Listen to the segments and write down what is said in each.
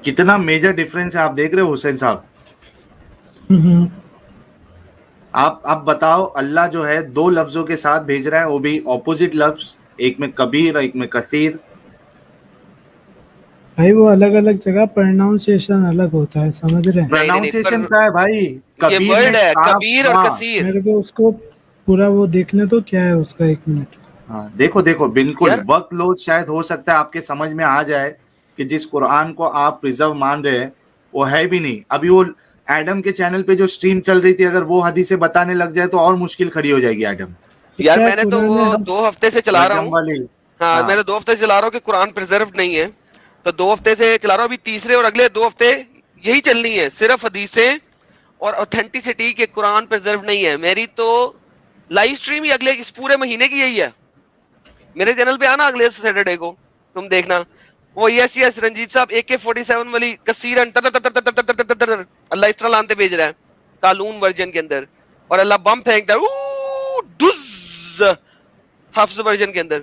کتنا major difference ہے آپ دیکھ رہے ہو حسین صاحب. آپ بتاؤ, اللہ جو ہے دو لفظوں کے ساتھ بھیج رہا ہے, وہ بھی اپوزٹ لفظ, ایک میں کبیر ایک میں کثیر. بھائی وہ الگ الگ جگہ پرناؤنسیشن الگ ہوتا ہے, سمجھ رہے ہیں؟ پروناؤنسیشن کیا ہے بھائی؟ یہ کبیر ورڈ میں ہے کاف کبیر اور ہاں کثیر. میرے کو اس کو پورا وہ دیکھنے تو کیا ہے اس کا, 1 منٹ. ہاں دیکھو بالکل یار وقت لوڈ شاید ہو سکتا ہے آپ کے سمجھ میں آ جائے کہ جس قرآن کو آپ پرزرو مان رہے ہیں وہ ہے بھی نہیں. ابھی وہ ایڈم کے چینل پہ جو سٹریم چل رہی تھی, اگر وہ حدیثیں بتانے لگ جائے تو اور مشکل کھڑی ہو جائے گی ایڈم. یہ یار کیا میں نے تو قرآن وہ حفظ 2 ہفتے سے چلا رہا رجم ہوں. والی. ہاں ہاں میں نے 2 ہفتے سے چلا رہا ہوں کہ قرآن پرزرو نہیں ہے, تو 2 ہفتے سے چلا رہا ہوں. ابھی تیسرے اور اگلے 2 ہفتے یہی چلنی ہے, صرف حدیثیں اور اوتھینٹسٹی کے قرآن پرزرو نہیں ہے. میری تو لائیو سٹریم ہی اگلے اس پورے مہینے کی یہی ہے. میرے چینل پہ آنا اگلے سیٹرڈے کو, تم دیکھنا. وہ یس یس رنجیت صاحب AK-47 والی کثیر اللہ اس طرح لانتے بھیج رہا ہے قالون ورژن کے اندر, اور اللہ بم پھینکتا ہے حفظ ورژن کے اندر.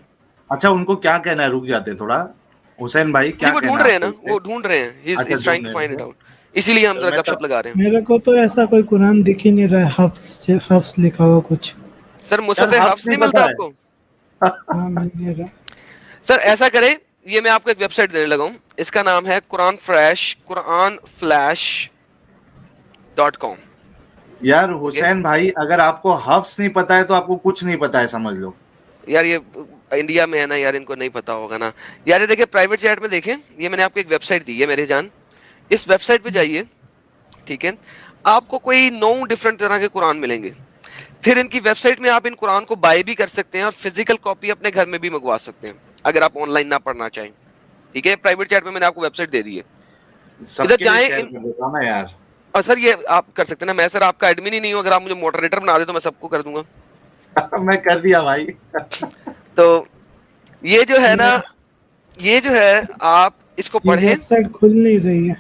اچھا ان کو کیا کہنا ہے, رک جاتے تھوڑا حسین بھائی, جی کیا وہ کہنا ڈھونڈ ہے رہے آپ ہیں کو نا, اس سے؟ وہ ڈھونڈ رہے ہیں, ہی اچھا is trying to find it out, اسی لیے ہم ذرا گپ شپ لگا رہے ہیں. میرے کو تو ایسا کوئی قرآن دکھ ہی نہیں رہا ہے حفظ لکھا ہوا کچھ. سر یار مصحف حفظ نہیں ملتا پتا آپ کو؟ ہے. ہاں مل نہیں رہا. سر ایسا کریں, یہ میں آپ کو ایک ویب سائٹ دینے لگا ہوں, اس کا نام ہے قرآنفlash.com. یار حسین بھائی اگر آپ کو حفظ نہیں پتا ہے تو آپ کو کچھ نہیں پتا ہے, سمجھ لو. یار یہ انڈیا میں ہے نا یار, ان کو نہیں پتا ہوگا نا یار. یہ دیکھیں پرائیویٹ چیٹ میں دیکھیں, یہ میں نے آپ کو ایک ویب سائٹ دی ہے میرے جان, اس ویب سائٹ پہ جائیے, ٹھیک ہے. آپ کو کوئی 9 ڈفرنٹ طرح کے قرآن ملیں گے. پھر ان کی ویب سائٹ میں آپ ان قرآن کو بائی بھی کر سکتے ہیں اور فزیکل کاپی اپنے گھر میں بھی منگوا سکتے ہیں اگر آپ آن لائن نہ پڑھنا چاہیں. ٹھیک ہے, پرائیویٹ چیٹ میں نے آپ کو ویب سائٹ دے دی ہے, سب ادھر کے لیے جائیں. شیئر کر دیتا ہوں نا یار. اور سر یہ آپ کر سکتے ہیں نا, میں سر آپ کا ایڈمن ہی نہیں ہوں, اگر آپ مجھے ماڈریٹر بنا دیں تو میں سب کو کر دوں گا. میں کر دیا بھائی. تو یہ جو ہے نا, یہ جو ہے آپ اس کو یہ پڑھیں. ویب سائٹ کھل نہیں رہی ہے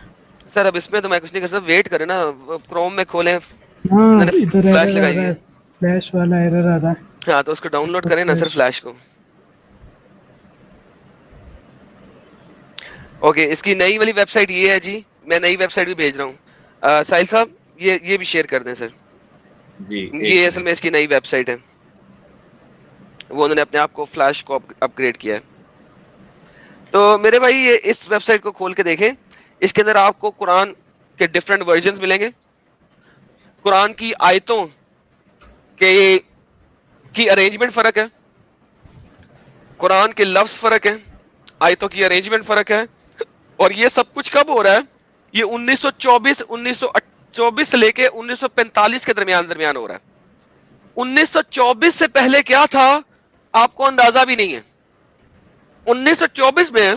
سر اب اس میں تو میں کچھ نہیں کر سکتا, ویٹ کریں نا, کروم میں کھولیں, ہاں میں نے ادھر فلیش ایرر آ لگائی رہا ہے. ہے, فلیش والا ایرر آ رہا ہے. ہاں تو اس کو ڈاؤن لوڈ کریں نا سر, فلیش کو. اوکے, اس کی نئی والی ویب سائٹ یہ ہے جی, میں نئی ویب سائٹ بھی بھیج رہا ہوں. ساحل صاحب یہ بھی شیئر کر دیں سر. جی یہ اصل میں اس کی نئی ویب سائٹ ہے, وہ انہوں نے اپنے آپ کو فلیش کو اپ گریڈ کیا ہے. تو میرے بھائی یہ اس ویب سائٹ کو کھول کے دیکھیں, اس کے اندر آپ کو قرآن کے ڈفرنٹ ورژنز ملیں گے. قرآن کی آیتوں کی ارینجمنٹ فرق ہے, قرآن کے لفظ فرق ہے, آیتوں کی ارینجمنٹ فرق ہے. اور یہ سب کچھ کب ہو رہا ہے؟ یہ 1924 سے لے کے 1945 کے درمیان ہو رہا ہے. 1924 سے پہلے کیا تھا آپ کو اندازہ بھی نہیں ہے. 1924 میں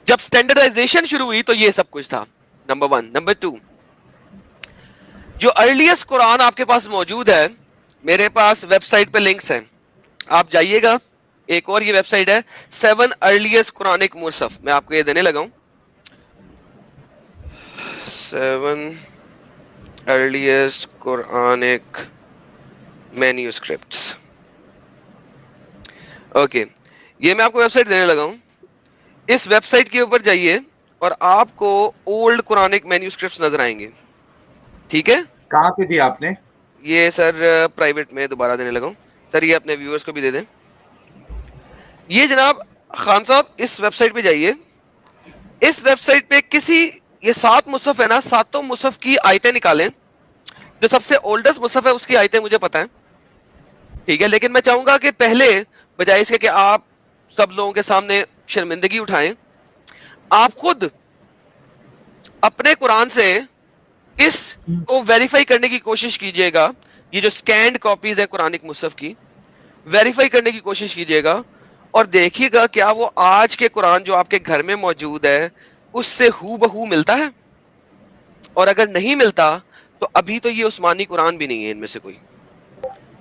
جب سٹینڈرڈائزیشن شروع ہوئی تو یہ سب کچھ تھا, نمبر 1. نمبر 2, جو ارلیسٹ قرآن آپ کے پاس موجود ہے, میرے پاس ویب سائٹ پہ لنکس ہیں, آپ جائیے گا. ایک اور یہ ویب سائٹ ہے 7 ارلیسٹ قرآنک مصحف, میں آپ کو یہ دینے لگا ہوں. 7 ارلیسٹ قرآنک مینیوسکرپٹس. اوکے, یہ میں آپ کو ویب سائٹ دینے لگا ہوں. اس ویب سائٹ کے اوپر جائیے اور آپ کو اولڈ قرآنک مینیوسکرپٹس نظر آئیں گے. ٹھیک ہے, کہاں پہ دیا آپ نے؟ یہ سر پرائیویٹ میں دوبارہ دینے لگا ہوں. سر یہ اپنے ویورز کو بھی دے دیں. یہ جناب خان صاحب اس ویب سائٹ پہ جائیے. اس ویب سائٹ پہ یہ 7 مصحف ہے نا, 7 مصحف کی آیتیں نکالیں. جو سب سے اولڈسٹ مصحف ہے اس کی آیتیں مجھے پتہ ہیں, ٹھیک ہے, لیکن میں چاہوں گا کہ پہلے بجائے اس کے کہ آپ سب لوگوں کے سامنے شرمندگی اٹھائیں, آپ خود اپنے قرآن سے اس کو ویریفائی کرنے کی کوشش کیجئے گا. یہ جو سکینڈ کاپیز ہے قرآنک مصحف کی, ویریفائی کرنے کی کوشش کیجئے گا اور دیکھیے گا کیا وہ آج کے قرآن جو آپ کے گھر میں موجود ہے اس سے ہو بہو ملتا ہے. اور اگر نہیں ملتا تو ابھی تو یہ عثمانی قرآن بھی نہیں ہے ان میں سے کوئی.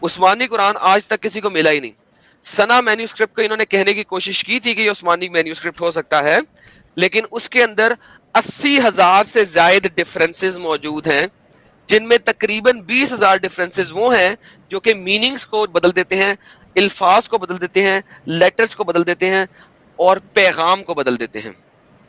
عثمانی قرآن آج تک کسی کو ملا ہی نہیں. سنا مینیوسکرپٹ کو انہوں نے کہنے کی کوشش کی تھی کہ یہ عثمانی مینیوسکرپٹ ہو سکتا ہے, لیکن اس کے اندر 80,000 سے زائد ڈفرنسز موجود ہیں, جن میں تقریباً 20,000 ڈفرنسز وہ ہیں جو کہ میننگز کو بدل دیتے ہیں, الفاظ کو بدل دیتے ہیں, لیٹرز کو بدل دیتے ہیں اور پیغام کو بدل دیتے ہیں.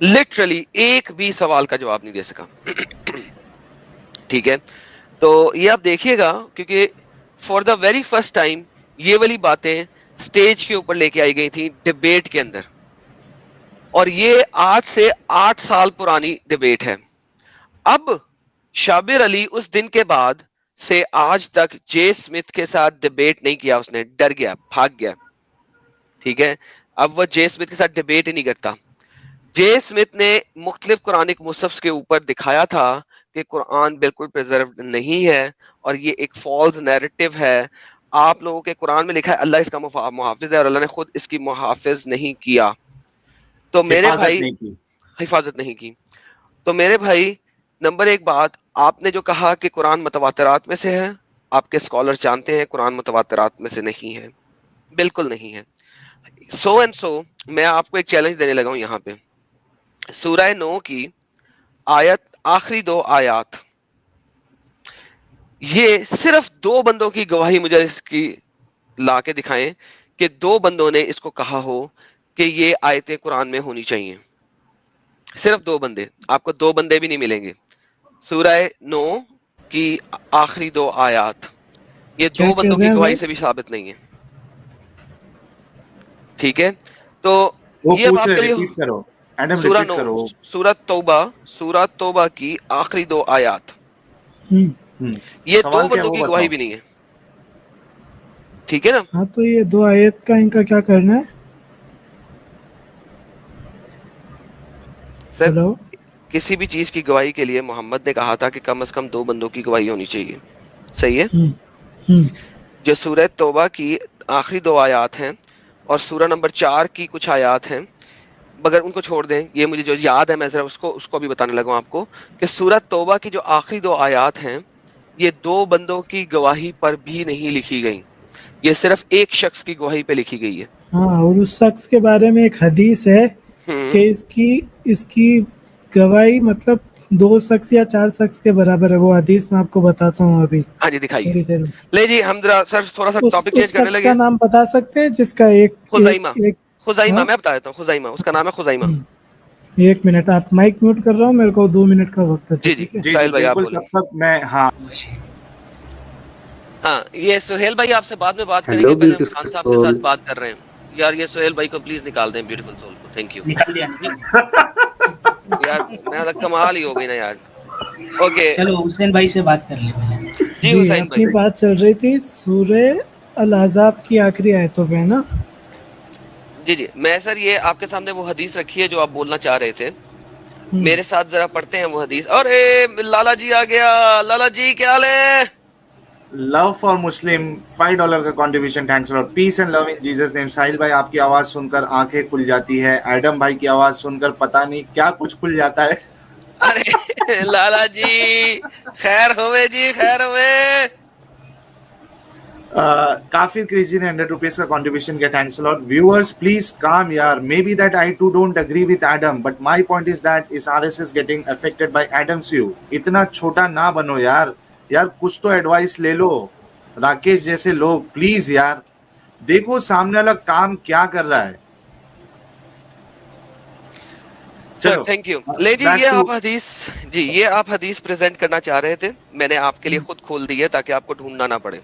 لٹرلی ایک بھی سوال کا جواب نہیں دے سکا. ٹھیک ہے, تو یہ آپ دیکھیے گا, کیونکہ for the very first time یہ والی باتیں اسٹیج کے اوپر لے کے آئی گئی تھی ڈبیٹ کے اندر, اور یہ آج سے 8 سال پرانی ڈبیٹ ہے. اب شابر علی اس دن کے بعد سے آج تک جے اسمتھ کے ساتھ ڈبیٹ نہیں کیا, اس نے ڈر گیا, بھاگ گیا. ٹھیک ہے, اب وہ جے اسمتھ کے ساتھ ڈبیٹ ہی نہیں کرتا. جے اسمتھ نے مختلف قرآنک مصحف کے اوپر دکھایا تھا کہ قرآن بالکل پریزروڈ نہیں ہے اور یہ ایک فالس نیریٹو ہے. آپ لوگوں کے قرآن میں لکھا ہے اللہ اس کا محافظ ہے, اور اللہ نے خود اس کی محافظ نہیں کیا. تو میرے بھائی حفاظت نہیں کی. تو میرے بھائی نمبر ایک بات, آپ نے جو کہا کہ قرآن متواترات میں سے ہے, آپ کے اسکالر جانتے ہیں قرآن متواترات میں سے نہیں ہے, بالکل نہیں ہے. سو اینڈ سو میں آپ کو ایک چیلنج دینے لگا ہوں یہاں پہ. سورہ نو کی آیت, آخری 2 آیات, یہ صرف 2 بندوں کی گواہی مجھے اس کی لا کے دکھائیں کہ 2 بندوں نے اس کو کہا ہو کہ یہ آیتیں قرآن میں ہونی چاہیے. صرف 2 بندے, آپ کو 2 بندے بھی نہیں ملیں گے. سورہ نو کی آخری 2 آیات, یہ 2 بندوں کی گواہی سے بھی ثابت نہیں ہے. ٹھیک ہے, تو یہ اب آپ کے لیے سورہ توبہ کی آخری 2 آیات, یہ 2 بندوں کی گواہی بھی نہیں ہے. ٹھیک ہے نا. ہاں, تو یہ 2 آیت کا ان کا کیا کرنا ہے سر؟ کسی بھی چیز کی گواہی کے لیے محمد نے کہا تھا کہ کم از کم 2 بندوں کی گواہی ہونی چاہیے. صحیح ہے. جو سورہ توبہ کی آخری 2 آیات ہیں اور سورہ نمبر 4 کی کچھ آیات ہیں, مگر ان کو چھوڑ دیں, یہ مجھے جو یاد ہے میں ذرا اس کو بھی بتانے لگا ہوں آپ کو, کہ سورہ توبہ کی جو آخری 2 آیات ہیں یہ 2 بندوں کی گواہی پر بھی نہیں لکھی گئی, یہ صرف ایک شخص کی گواہی پہ لکھی گئی ہے. ہاں, اور اس شخص کے بارے میں ایک حدیث ہے کہ اس کی گواہی مطلب 2 شخص یا 4 شخص کے برابر ہے. وہ حدیث میں آپ کو بتاتا ہوں ابھی. ہاں جی دکھائیے. لے جی ہم ذرا سر تھوڑا سا ٹاپک چینج کرنے لگے. کا نام بتا سکتے ہیں جس کا ایک خزیمہ, میں بتا دیتا ہوں, خزیمہ اس کا نام ہے. خزیمہ. 1 منٹ, آپ مائک میوٹ کر رہا ہوں, میرے کو 2 منٹ کا وقت ہے. جی جی ساحل بھائی آپ بولیں. میں ہاں یہ سہیل بھائی آپ سے بعد میں بات کریں گے, پہلے خان صاحب کے ساتھ بات کر رہے ہیں. یار یہ سہیل بھائی کو پلیز نکال دیں, بیوٹیفل سول کو. تھینک یو یار, میں کمال ہی ہو گئی نا یار. اوکے چلو حسین بھائی سے بات کر لیں. جی حسین اپنی بات چل رہی تھی سورہ الاحزاب کی آخری آیتوں پہ نا. جی میں سر یہ آپ کے سامنے وہ حدیث رکھی ہے جو آپ بولنا چاہ رہے تھے, میرے ساتھ ذرا پڑھتے ہیں وہ حدیث. اور لالا جی آ گیا. لالا جی کیا حال ہے؟ لو فار مسلم $5 کا contribution, thanks lot. Peace and love in Jesus name. Sahil بھائی آپ کی آواز سن کر آنکھیں کھل جاتی ہے, ایڈم بھائی کی آواز سن کر پتہ نہیں کیا کچھ کھل جاتا ہے. ارے لالا جی خیر ہوئے, جی خیر ہوئے. کافر کریزی نے $100 کا کنٹریبیوشن کیا, thanks lot. Viewers please calm یار, maybe that I too don't agree with Adam, but my point is that اس RSS is getting affected by Adam's view. اتنا چھوٹا نہ بنو یار, کچھ تو ایڈوائس لے لو. راکیش جیسے لوگ پلیز یار, دیکھو سامنے والا کام کیا کر رہا ہے. چلو تھینک یو. لے جی یہ آپ حدیث, جی یہ آپ حدیث پریزنٹ کرنا چاہ رہے تھے, میں نے آپ کے لیے خود کھول دی ہے تاکہ آپ کو ڈھونڈنا نہ پڑے.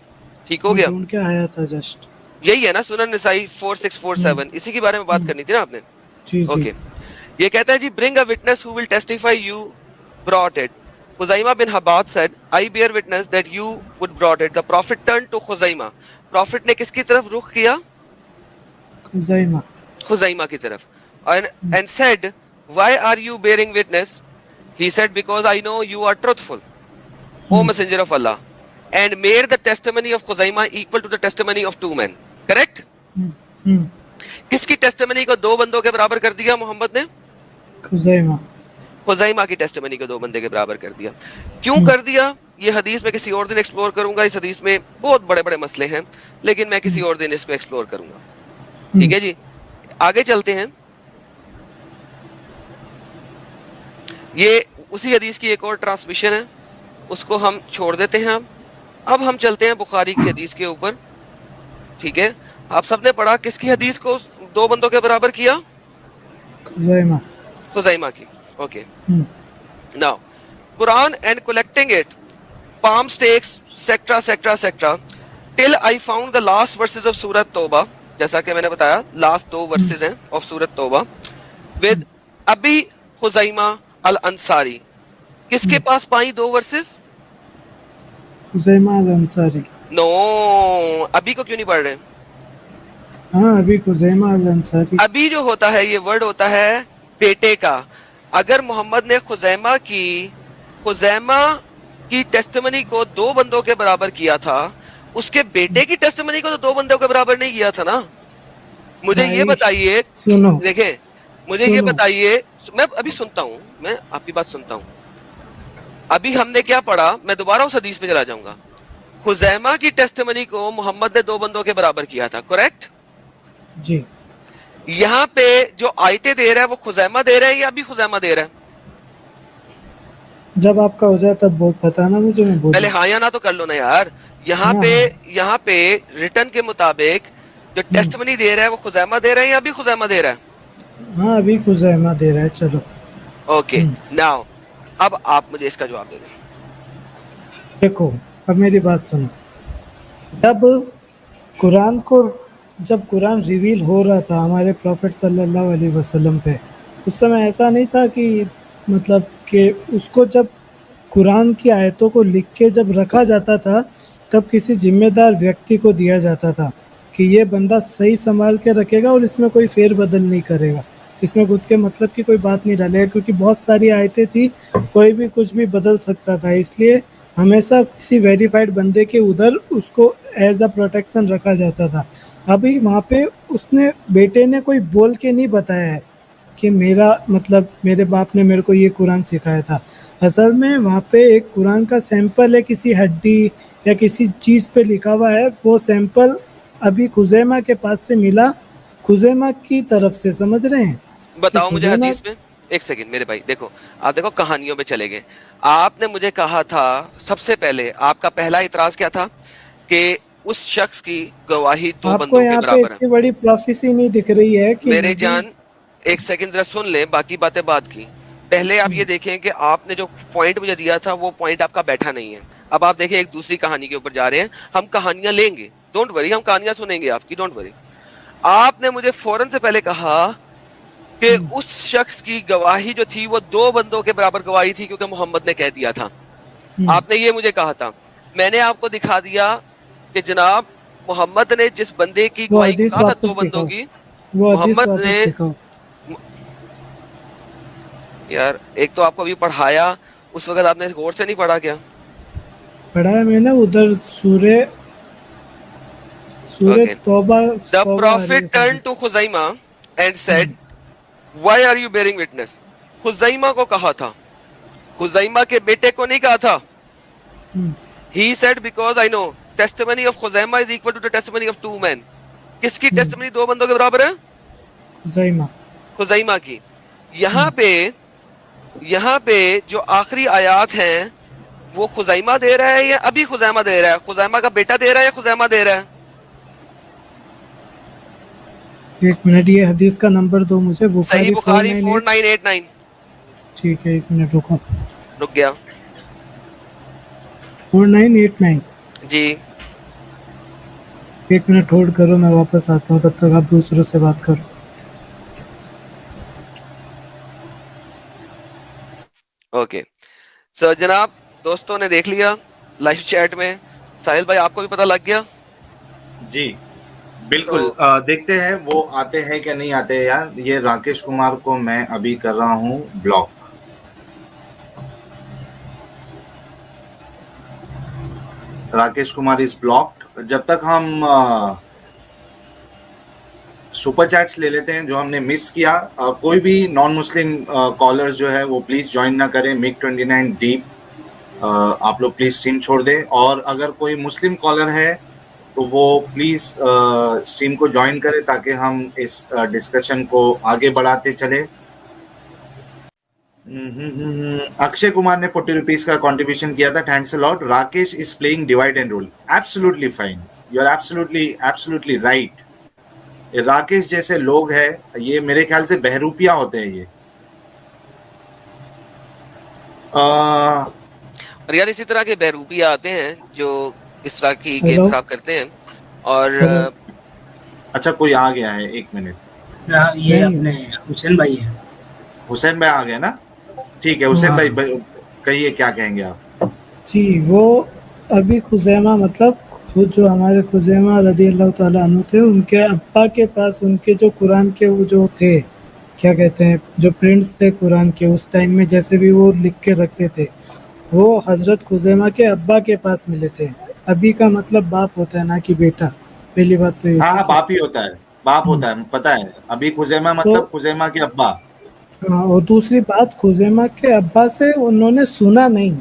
ٹھیک ہو گیا. ڈھونڈ کے آیا تھا جسٹ, یہی ہے نا سنن نسائی 4647, اسی کے بارے میں بات کرنی تھی نا آپ نے. اوکے, یہ کہتا ہے جی bring a witness who will testify you brought it. Khuzaimah bin Habad said, I bear witness that you would brought it. The Prophet turned to Khuzaimah. Prophet نے کس کی طرف رخ کیا؟ خزیمہ کی طرف. And said, why are you bearing witness? He said, because I know you are truthful, O Messenger of Allah. And made the testimony of Khuzaimah equal to the testimony of 2 men. Correct? کس کی testimony کو 2 بندوں کے برابر کر دیا محمد نے؟ خزیمہ کی ٹیسٹمنی کو 2 بندے کے برابر کر دیا. کیوں کر دیا یہ حدیث میں کسی اور دن ایکسپلور کروں گا. اس حدیث میں بہت بڑے بڑے مسئلے ہیں, لیکن میں کسی اور دن اس کو ایکسپلور کروں گا. ٹھیک ہے جی, آگے چلتے ہیں. یہ اسی حدیث کی ایک اور ٹرانسمیشن ہے, اس کو ہم چھوڑ دیتے ہیں. اب ہم چلتے ہیں بخاری کی حدیث کے اوپر. ٹھیک ہے, آپ سب نے پڑھا کس کی حدیث کو 2 بندوں کے برابر کیا؟ خزیمہ کی. Okay. Now, Quran and collecting it, palm stakes, etc. Till I found the last verses of Surah Tawbah. جیسا کہ میں نے بتایا last 2 verses ہیں of Surah Tawbah. With Abi Khuzaima al-Ansari. کس کے پاس پائیں 2 verses؟ خزیمہ الانصاری. No, ابھی کو کیوں نہیں پڑھ رہے؟ ہاں ابھی خزیمہ الانصاری. ابھی جو ہوتا ہے یہ ورڈ ہوتا ہے بیٹے کا. اگر محمد نے خزیمہ کی ٹیسٹمنی کو 2 بندوں کے برابر کیا تھا, اس کے بیٹے کی ٹیسٹمنی کو تو 2 بندوں کے برابر نہیں کیا تھا نا. مجھے یہ بتائیے, دیکھیں مجھے یہ بتائیے, میں ابھی سنتا ہوں, میں آپ کی بات سنتا ہوں. ابھی ہم نے کیا پڑھا, میں دوبارہ اس حدیث پہ چلا جاؤں گا. خزیمہ کی ٹیسٹمنی کو محمد نے 2 بندوں کے برابر کیا تھا, کریکٹ جی. یہاں پہ جو آیتیں دے رہا ہے وہ خزیمہ دے رہا ہے یا ابھی خزیمہ دے رہا ہے؟ جب آپ کا ہو جائے تب بتانا مجھے, میں پہلے ہاں یا نہ تو کر لو نا یار. یہاں پہ ریٹن کے مطابق جو ٹیسٹمنی دے رہا ہے وہ خزیمہ دے رہا ہے یا ابھی خزیمہ دے رہا ہے؟ ہاں ابھی خزیمہ دے رہا ہے. چلو اوکے ناؤ اب آپ مجھے اس کا جواب دے دیں. دیکھو اب میری بات سنو. جب قرآن ریویل ہو رہا تھا ہمارے پروفٹ صلی اللہ علیہ وسلم پہ, اس سمے ایسا نہیں تھا کہ مطلب کہ اس کو جب قرآن کی آیتوں کو لکھ کے جب رکھا جاتا تھا تب کسی ذمہ دار ویکتی کو دیا جاتا تھا کہ یہ بندہ صحیح سنبھال کے رکھے گا اور اس میں کوئی فیر بدل نہیں کرے گا, اس میں خود کے مطلب کی کوئی بات نہیں ڈالے گا, کیونکہ بہت ساری آیتیں تھی, کوئی بھی کچھ بھی بدل سکتا تھا. اس لیے ہمیشہ کسی ویریفائڈ بندے کے ادھر اس کو ایز اے پروٹیکشن رکھا جاتا تھا. ابھی وہاں پہ اس نے بیٹے نے کوئی بول کے نہیں بتایا ہے کہ میرے باپ نے میرے کو یہ قرآن سکھایا تھا. اصل میں وہاں پہ ایک قرآن کا سیمپل ہے, کسی ہڈی یا کسی چیز پہ لکھا ہوا ہے, وہ سیمپل ابھی خزیمہ کے پاس سے ملا, خزیمہ کی طرف سے, سمجھ رہے ہیں؟ بتاؤ مجھے حدیث میں. ایک سیکنڈ میرے بھائی, دیکھو آپ دیکھو کہانیوں میں چلے گئے. آپ نے مجھے کہا تھا سب سے پہلے, آپ کا پہلا اعتراض کیا تھا کہ اس شخص کی گواہی 2 بندوں کے برابر ہے. اتنی بڑی پروفیسی نہیں دکھ رہی ہے کہ میرے جان ایک سیکنڈ ذرا سن لیں, باقی باتیں بعد کی. پہلے آپ یہ دیکھیں کہ آپ نے جو پوائنٹ مجھے دیا تھا وہ پوائنٹ آپ کا بیٹھا نہیں ہے. اب آپ دیکھیں ایک دوسری کہانی کے اوپر جا رہے ہیں. ہم کہانیاں لیں گے, ڈونٹ وری, ہم کہانیاں سنیں گے آپ کی, ڈونٹ وری. آپ نے مجھے فوراً سے پہلے کہا کہ اس شخص کی گواہی جو تھی وہ 2 بندوں کے برابر گواہی تھی کیونکہ محمد نے کہہ دیا تھا. آپ نے یہ مجھے کہا تھا. میں نے آپ کو دکھا دیا کہ جناب محمد نے جس بندے کی گواہی کہا تھا 2 بندوں کی, محمد نے یار ایک تو آپ کو ابھی پڑھایا, اس وقت آپ نے غور سے نہیں پڑھا کیا؟ پڑھا ہے میں نے ادھر سورہ توبہ. The prophet turned to Khuzaimah and said, why are you bearing witness? خزیمہ کو کہا تھا, خزیمہ کے بیٹے کو نہیں کہا تھا. He said because I know testimony of Khuzaimah is equal to the testimony of 2 men. کس کی ٹیسٹمنی 2 بندوں کے برابر ہے؟ خزیمہ کی. یہاں پہ جو آخری آیات ہیں وہ خزیمہ دے رہا ہے یا ابھی خزیمہ دے رہا ہے؟ خزیمہ کا بیٹا دے رہا ہے یا خزیمہ دے رہا ہے؟ ایک منٹ, یہ حدیث کا نمبر دو مجھے. صحیح بخاری 4989. ٹھیک ہے, ایک منٹ رکو. رک گیا 4989. جی ایک منٹ ہولڈ کرو, میں واپس آتا ہوں, تب تک آپ دوسروں سے بات کرو. اوکے سر, جناب دوستوں نے دیکھ لیا لائیو چیٹ میں. ساحل بھائی آپ کو بھی پتہ لگ گیا؟ جی بالکل. دیکھتے ہیں وہ آتے ہیں کہ نہیں آتے یار. یہ راکیش کمار کو میں ابھی کر رہا ہوں block. Rakesh Kumar is blocked. جب تک ہم سپر چیٹس لے لیتے ہیں جو ہم نے مس کیا. کوئی بھی نان مسلم کالر جو ہے وہ پلیز جوائن نہ کریں. میک 29 ڈیپ آپ لوگ پلیز اسٹریم چھوڑ دیں. اور اگر کوئی مسلم کالر ہے تو وہ پلیز اسٹریم کو جوائن کرے تاکہ ہم اس ڈسکشن کو آگے بڑھاتے چلے. اکشے کمار نے 40 روپیز کا کنٹریبیوشن کیا تھا, thanks a lot. Rakesh is playing divide and rule. Absolutely fine, you are absolutely right. Rakesh جیسے لوگ ہیں, یہ میرے خیال سے بہروپیہ ہوتے ہیں. اور یار اسی طرح کے بہروپیہ آتے ہیں جو اس طرح کی گیم ہیلو خراب کرتے ہیں. اور ہیلو اچھا کوئی آ گیا ہے, ایک منٹ. یہ نہیں اپنے حسین بھائی ہے. حسین بھائی آ گئے نا, ٹھیک ہے حسین ہاں بھائی کہیے کیا کہیں گے آپ. جی وہ ابھی خزیمہ مطلب خود جو ہمارے خزیمہ رضی اللہ تعالیٰ عنہ تھے, ان کے ابا کے پاس ان کے جو قرآن کے وہ جو تھے کیا کہتے ہیں جو پرنٹس تھے قرآن کے اس ٹائم میں, جیسے بھی وہ لکھ کے رکھتے تھے, وہ حضرت خزیمہ کے ابا کے پاس ملے تھے. ابھی کا مطلب باپ ہوتا ہے نا کہ بیٹا, پہلی بات تو یہ ہاں تھی ہاں کہ باپ ہی ہوتا ہے, باپ ہوتا ہے, پتہ ہے. ابھی خزیمہ تو مطلب خزیمہ کے ابا. ہاں, اور دوسری بات خزیمہ کے ابا سے انہوں نے سنا نہیں.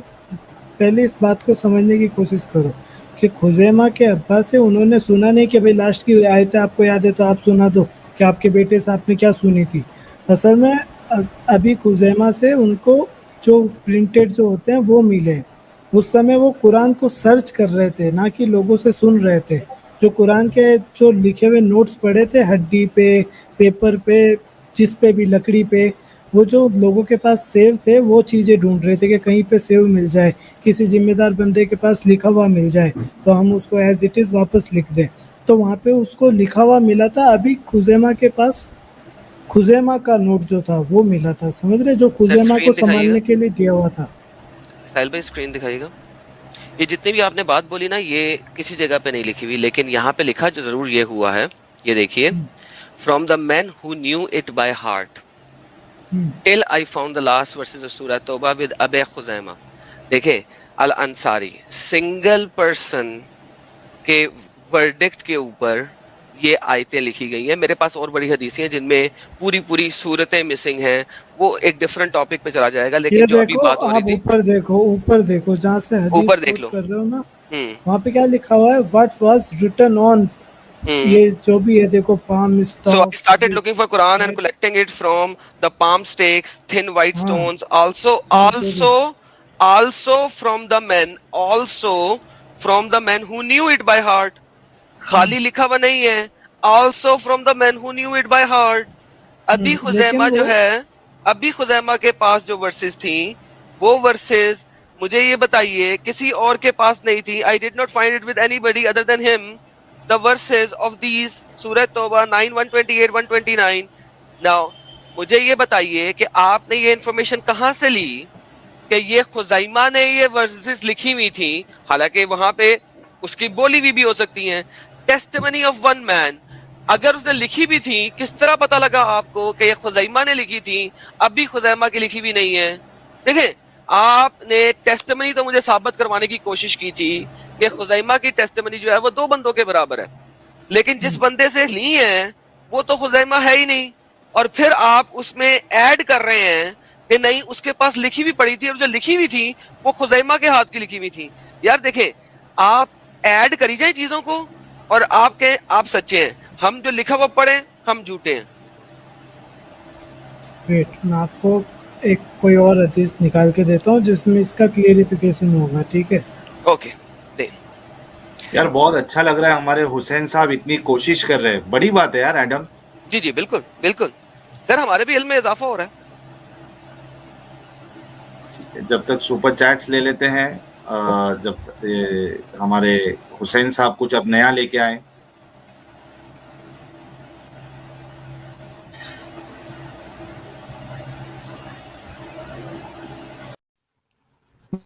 پہلے اس بات کو سمجھنے کی کوشش کرو کہ خزیمہ کے ابا سے انہوں نے سنا نہیں کہ بھائی لاسٹ کی آیتیں آپ کو یاد ہے تو آپ سنا دو, کہ آپ کے بیٹے سے آپ نے کیا سنی تھی. اصل میں ابھی خزیمہ سے ان کو جو پرنٹڈ جو ہوتے ہیں وہ ملے. اس سمے وہ قرآن کو سرچ کر رہے تھے, نہ کہ لوگوں سے سن رہے تھے. جو قرآن کے جو لکھے ہوئے نوٹس پڑھے تھے ہڈی پہ, پیپر پہ, جس پہ بھی لکڑی پہ, وہ جو لوگوں کے پاس سیو تھے وہ چیزیں ڈھونڈ رہے تھے کہ کہیں پہ سیو مل جائے, کسی ذمہ دار بندے کے پاس لکھا ہوا مل جائے تو ہم اس کو ایز اٹ از واپس لکھ دیں. تو وہاں پہ اس کو لکھا ہوا ملا تھا. ابھی خزیمہ کے پاس خزیمہ کا نوٹ جو تھا وہ ملا تھا, سمجھ رہے, جو سر خزیمہ کو اسکرین دکھائیے گا, سنبھالنے کے لیے دیا ہوا تھا. ساحل بھائی اسکرین دکھائیے گا. یہ جتنی بھی آپ نے بات بولی نا یہ کسی جگہ پہ نہیں لکھی ہوئی, لیکن یہاں پہ لکھا جو ضرور یہ ہوا ہے, یہ دیکھیے, from the man who knew it by heart till I found the last verses of سورہ توبہ ود ابی خزیمہ. دیکھیں الانصاری سنگل پرسن کے ورڈکٹ کے اوپر یہ آیتیں لکھی گئی ہیں. میرے پاس اور بڑی حدیثیں ہیں جن میں پوری صورتیں مسنگ ہیں, وہ ایک ڈفرنٹ ٹاپک پہ چلا جائے گا, لیکن یہ جو ابھی دیکھو بات ہو رہی آپ تھی اوپر دیکھو جہاں سے حدیث اوپر دیکھ لو. کوٹ کر رہے ہو نا, ہوں وہاں پہ کیا لکھا ہوا ہے, واٹ واز ریٹن آن, ہوں یہ جو بھی ہے دیکھو, palm So I stocks, started looking for Quran and collecting it from the palm stakes, thin white ہاں stones. ہاں جو بھی Also from the men who knew it by heart. خالی لکھا ہوا نہیں ہے. Also from the men who knew it by heart. ابھی لیکن خزیمہ جو وہ ہے, ابھی خزیمہ کے پاس جو ورسز تھیں, وہ ورسز مجھے یہ بتائیے کسی اور کے پاس نہیں تھی. I did not find it with anybody other than him. The verses of these Surah Tawbah 9, 128, 129. Now, مجھے یہ بتائیے کہ آپ نے یہ انفارمیشن کہاں سے لی کہ یہ خزیمہ نے یہ ورسز لکھی ہوئی تھی, حالانکہ وہاں پہ اس کی بولی بھی ہو سکتی ہیں. ٹیسٹمنی آف ون مین, اگر اس نے لکھی بھی تھی, کس طرح پتا لگا آپ کو کہ یہ خزیمہ نے لکھی تھی, ابھی خزیمہ کی لکھی بھی نہیں ہے. دیکھیں آپ نے ٹیسٹمنی تو مجھے ثابت کروانے کی کوشش کی تھی کہ خزیمہ کی ٹیسٹمنی جو ہے وہ 2 بندوں کے برابر ہے, لیکن جس بندے سے لی ہیں وہ تو خزیمہ ہے ہی نہیں, اور پھر آپ اس میں ایڈ کر رہے ہیں کہ نہیں اس کے پاس لکھی ہوئی پڑی تھی, اور جو لکھی ہوئی تھی وہ خزیمہ کے ہاتھ کی لکھی ہوئی تھی. یار دیکھیں آپ ایڈ کری جائیں چیزوں کو, اور آپ سچے ہیں, ہم جو لکھا ہوا پڑھیں ہم جھوٹے ہیں. ویٹ, میں آپ کو ایک کوئی اور حدیث نکال کے دیتا ہوں جس میں اس کا کلیئریفیکیشن ہوگا, ٹھیک ہے. اوکے دیں. یار بہت اچھا لگ رہا ہے, ہمارے حسین صاحب اتنی کوشش کر رہے ہیں, بڑی بات ہے یار ایڈم. جی بالکل بالکل سر, ہمارے بھی علم میں اضافہ ہو رہا ہے. جب تک سپر چیٹس لے لیتے ہیں, جب ہمارے حسین صاحب کچھ اب نیا لے کے آئے.